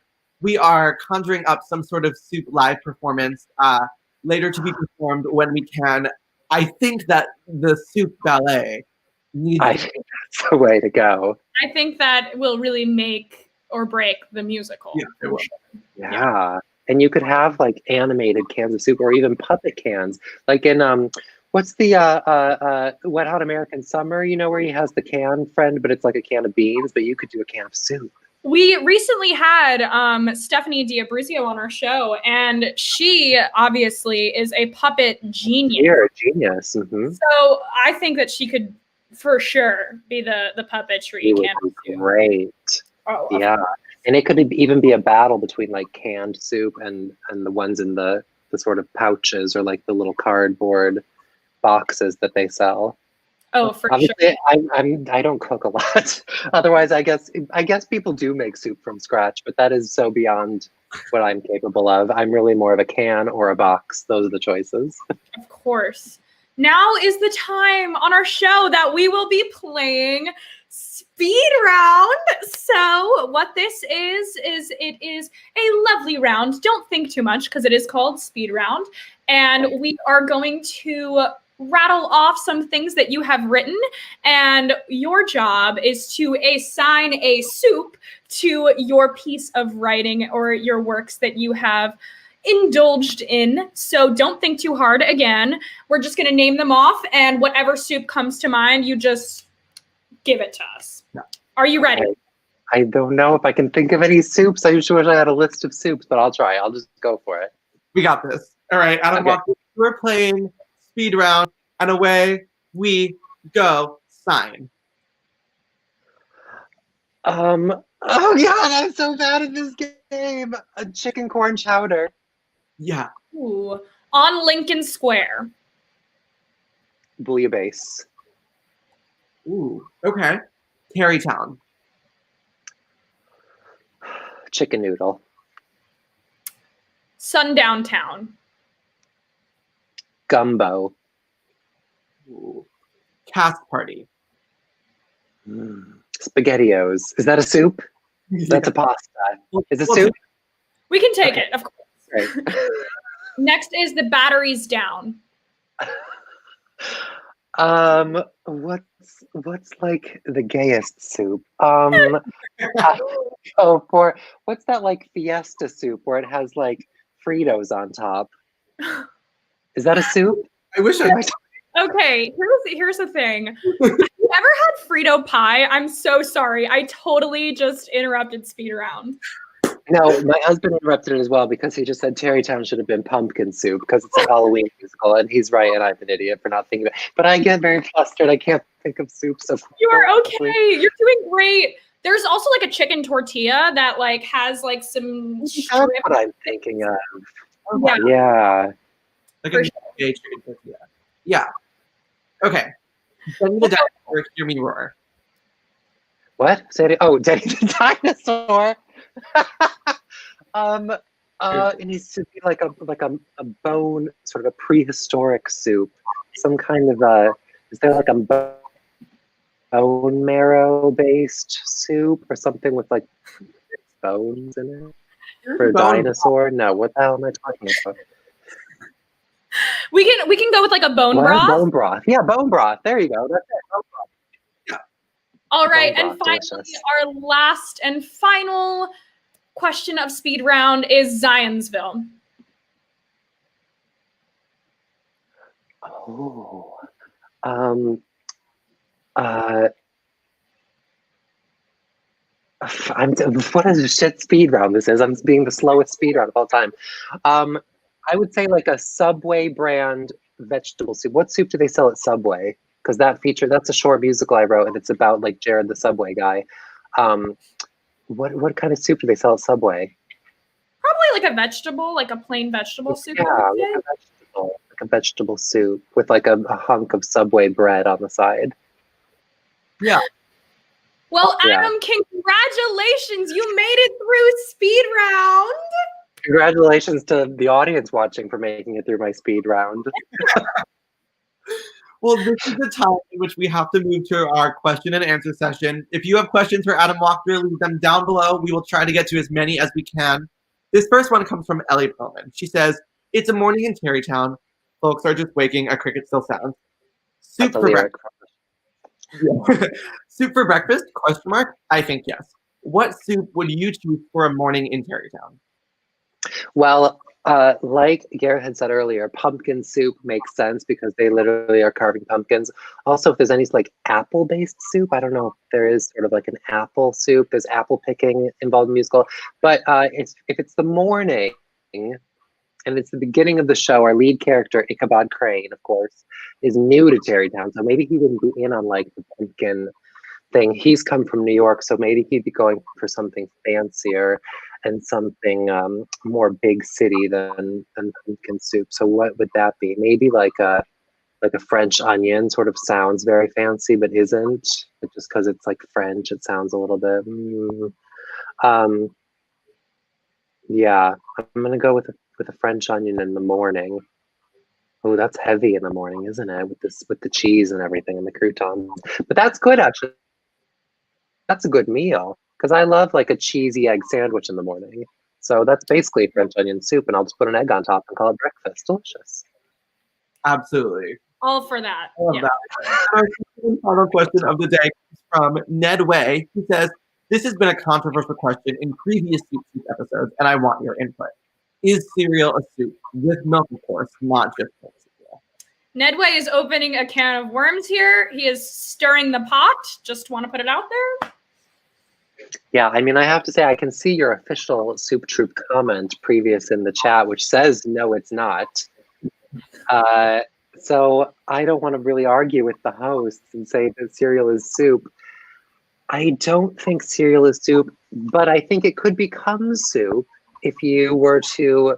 S1: conjuring up some sort of soup live performance later to be performed when we can. I think that the soup ballet
S4: I think that's the way to go.
S2: I think that will really make or break the musical.
S1: Yeah, it will.
S4: Yeah. And you could have like animated cans of soup or even puppet cans. Like in what's the Wet Hot American Summer, where he has the can friend, but it's like a can of beans, but you could do a can of soup.
S2: We recently had Stephanie D'Abruzio on our show, and she obviously is a puppet genius.
S4: You're a genius. Mm-hmm.
S2: So I think that she could for sure be the puppetry.
S4: It would be great.
S2: Oh,
S4: yeah. And it could even be a battle between like canned soup and the ones in the sort of pouches or like the little cardboard boxes that they sell.
S2: Oh, for
S4: Obviously,
S2: sure.
S4: I don't cook a lot. Otherwise, I guess people do make soup from scratch, but that is so beyond what I'm capable of. I'm really more of a can or a box. Those are the choices.
S2: Of course. Now is the time on our show that we will be playing Speed Round. So what this is it is a lovely round. Don't think too much because it is called Speed Round. And we are going to rattle off some things that you have written. And your job is to assign a soup to your piece of writing or your works that you have indulged in. So don't think too hard. Again, we're just going to name them off, and whatever soup comes to mind, you just give it to us.
S1: Yeah.
S2: Are you ready?
S4: I don't know if I can think of any soups. I usually wish I had a list of soups, but I'll try. I'll just go for it.
S1: We got this. All right, Adam Wachter, we're playing Speed Round, and away we go. Sign.
S4: Oh God, I'm so bad at this game. Same. A chicken corn chowder.
S1: Yeah.
S2: Ooh. On Lincoln Square.
S4: Bouillabaisse.
S1: Ooh. Okay. Tarrytown.
S4: Chicken noodle.
S2: Sundown Town.
S4: Gumbo.
S1: Ooh. Cast party.
S4: SpaghettiOs. Is that a soup? That's a pasta. Is it soup?
S2: We can take
S4: Okay.
S2: it, of course.
S4: Right.
S2: Next is the Batteries Down.
S4: What's like the gayest soup? I go for what's that like fiesta soup where it has like Fritos on top? Is that a soup?
S1: I wish I.
S2: Okay, here's the thing. Have you ever had Frito pie? I'm so sorry. I totally just interrupted speed round.
S4: No, my husband interrupted it as well because he just said Tarrytown should have been pumpkin soup because it's a Halloween musical, and he's right, and I'm an idiot for not thinking of it. But I get very flustered. I can't think of soup. So
S2: You are okay. You're doing great. There's also like a chicken tortilla that like has like some
S4: That's
S2: shrimp.
S4: what I'm thinking of.
S2: Yeah.
S4: Yeah.
S1: Like
S2: For
S1: a gay chicken tortilla. Yeah. Okay. Send me the dinosaur. Hear me roar.
S4: What? Say it. Oh, Danny the dinosaur. It needs to be like a bone, sort of a prehistoric soup. Some kind of is there like a bone marrow based soup or something with like bones in it for a dinosaur? No, what the hell am I talking about?
S2: We can go with like a bone
S4: What?
S2: broth.
S4: Bone broth. Yeah, bone broth. There you go. That's it. Bone broth.
S2: All right,
S4: Bone
S2: and
S4: broth,
S2: finally,
S4: delicious.
S2: our last and final question of speed round is Zionsville.
S4: Oh. What a shit speed round this is. I'm being the slowest speed round of all time. I would say like a Subway brand vegetable soup. What soup do they sell at Subway? Because that's a short musical I wrote, and it's about like Jared the Subway guy. What kind of soup do they sell at Subway?
S2: Probably like a vegetable, like a plain vegetable soup.
S4: Yeah, like a vegetable soup with like a hunk of Subway bread on the side.
S1: Yeah.
S2: Well,
S4: Yeah.
S2: Adam, congratulations. You made it through speed round.
S4: Congratulations to the audience watching for making it through my speed round.
S1: Well, this is the time in which we have to move to our question and answer session. If you have questions for Adam Wachter, leave them down below. We will try to get to as many as we can. This first one comes from Ellie Perlman. She says, "It's a morning in Tarrytown. Folks are just waking. A cricket still sounds. Soup
S4: That's a
S1: for
S4: lyric.
S1: breakfast. Yeah. Soup for breakfast? Question mark. I think yes. What soup would you choose for a morning in Tarrytown?"
S4: Well, like Garrett had said earlier, pumpkin soup makes sense because they literally are carving pumpkins. Also, if there's any like apple-based soup, I don't know if there is sort of like an apple soup. There's apple picking involved in the musical. But if it's the morning and it's the beginning of the show, our lead character, Ichabod Crane, of course, is new to Tarrytown. So maybe he wouldn't be in on like the pumpkin thing. He's come from New York, so maybe he'd be going for something fancier and something more big city than pumpkin soup. So what would that be? Maybe like a French onion. Sort of sounds very fancy, but isn't. But just because it's like French, it sounds a little bit. Yeah, I'm gonna go with a French onion in the morning. Oh, that's heavy in the morning, isn't it? With the cheese and everything and the croutons. But that's good actually. That's a good meal because I love like a cheesy egg sandwich in the morning. So that's basically French onion soup, and I'll just put an egg on top and call it breakfast. Delicious.
S1: Absolutely.
S2: All for that.
S1: I love
S2: Yeah.
S1: that. Our second and final question of the day comes from Ned Way. He says, "This has been a controversial question in previous Soup Soup episodes, and I want your input. Is cereal a soup? With milk, of course, not just milk cereal."
S2: Nedway is opening a can of worms here. He is stirring the pot. Just want to put it out there.
S4: Yeah, I mean, I have to say, I can see your official Soup Troop comment previous in the chat, which says, no, it's not. So I don't want to really argue with the hosts and say that cereal is soup. I don't think cereal is soup, but I think it could become soup if you were to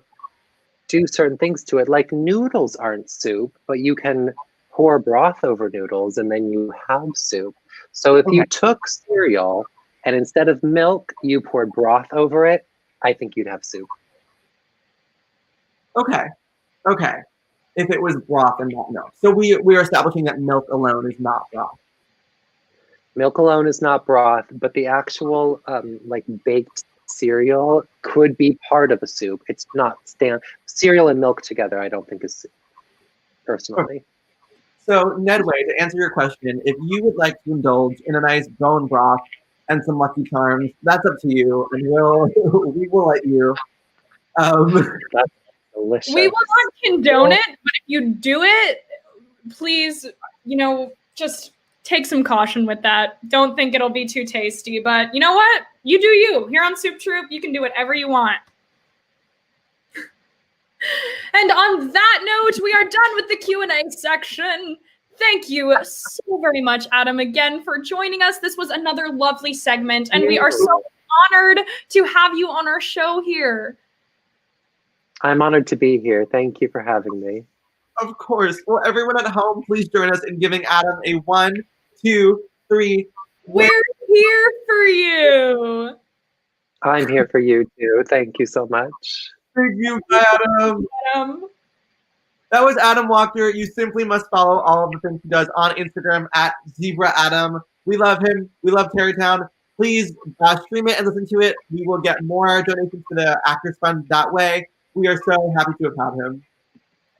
S4: do certain things to it. Like noodles aren't soup, but you can pour broth over noodles and then you have soup. So if you took cereal and instead of milk, you poured broth over it, I think you'd have soup.
S1: Okay. If it was broth and not milk. So we are establishing that milk alone is not broth.
S4: Milk alone is not broth, but the actual like baked cereal could be part of a soup. It's not cereal and milk together, I don't think is soup, personally.
S1: So Nedway, to answer your question, if you would like to indulge in a nice bone broth and some Lucky Charms, that's up to you, and we will let you.
S4: That's delicious.
S2: We will not condone it, but if you do it, please, just take some caution with that. Don't think it'll be too tasty, but you know what? You do you. Here on Soup Troupe, you can do whatever you want. And on that note, we are done with the Q&A section. Thank you so very much, Adam, again for joining us. This was another lovely segment, and we are so honored to have you on our show here.
S4: I'm honored to be here. Thank you for having me.
S1: Of course. Well, everyone at home, please join us in giving Adam a 1, 2, 3.
S2: We're here for you.
S4: I'm here for you too. Thank you so much.
S1: Thank you, Adam. That was Adam Wachter. You simply must follow all of the things he does on Instagram at Zebra Adam. We love him. We love Tarrytown. Please stream it and listen to it. We will get more donations to the Actors Fund that way. We are so happy to have had him.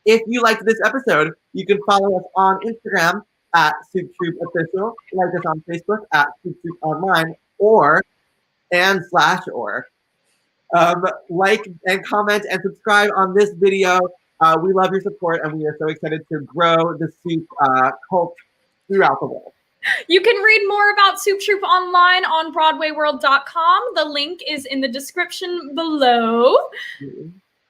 S1: If you liked this episode, you can follow us on Instagram at Soup Troupe Official, like us on Facebook at Soup Troupe Online, or. Like and comment and subscribe on this video. We love your support, and we are so excited to grow the soup cult throughout the world.
S2: You can read more about Soup Troupe online on BroadwayWorld.com. The link is in the description below.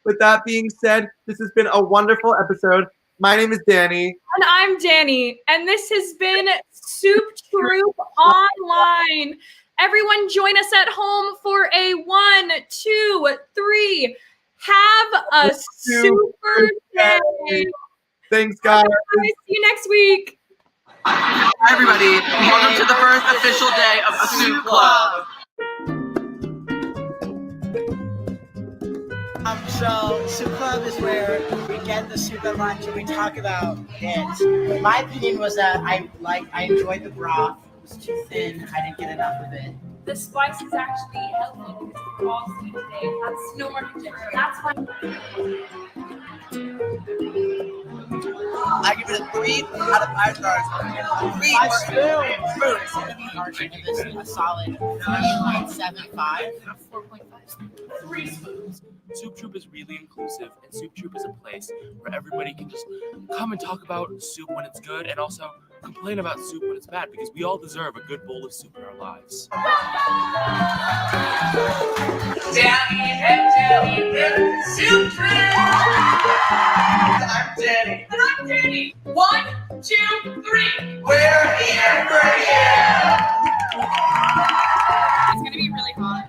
S1: With that being said, this has been a wonderful episode. My name is Danny.
S2: And I'm Danny. And this has been Soup Troupe Online. Everyone join us at home for a 1, 2, 3. Have a super day.
S1: Thanks, guys.
S2: See you next week.
S5: Hi, everybody. Welcome to the first official day of the Soup Club.
S6: So Soup Club is where we get the soup at lunch and we talk about it. My opinion was that I enjoyed the broth. It was too thin. I didn't get enough of it.
S7: The spice is actually healthy because it's raw sweet today. That's no more conjecture. That's why.
S5: I give it a 3 out of 5 stars. 3 spoons.
S6: A solid 3.75.
S7: 4.5.
S6: 3 spoons.
S8: Soup Troupe is really inclusive, and Soup Troupe is a place where everybody can just come and talk about soup when it's good and also complain about soup when it's bad, because we all deserve a good bowl of soup in our lives.
S5: Danny and Danny in Soup Troupe. I'm Danny.
S7: And I'm Danny. 1, 2, 3.
S5: We're here for you.
S7: It's gonna be really hot.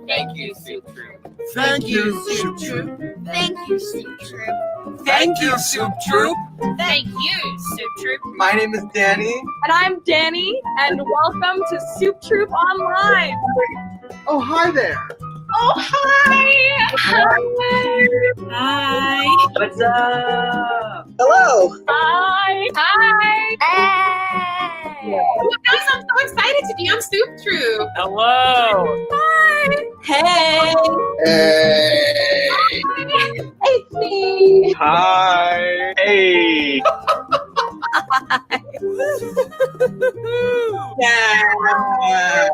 S5: Thank you, Soup Troupe.
S6: Thank you, Soup Troupe.
S7: Thank you, Soup Troupe.
S5: Thank you, Soup Troupe.
S7: Thank you, Soup Troupe.
S1: My name is Danny.
S2: And I'm Danny, and welcome to Soup Troupe Online.
S1: Oh, hi there.
S2: Oh, hi!
S7: Hi.
S5: What's up?
S6: Hello.
S2: Hi! Hi!
S7: Hey. Guys, I'm so excited to be on Soup Troupe.
S8: Hello.
S7: Hey.
S5: Hey.
S7: It's me.
S8: Hi. Hey.
S5: Yeah.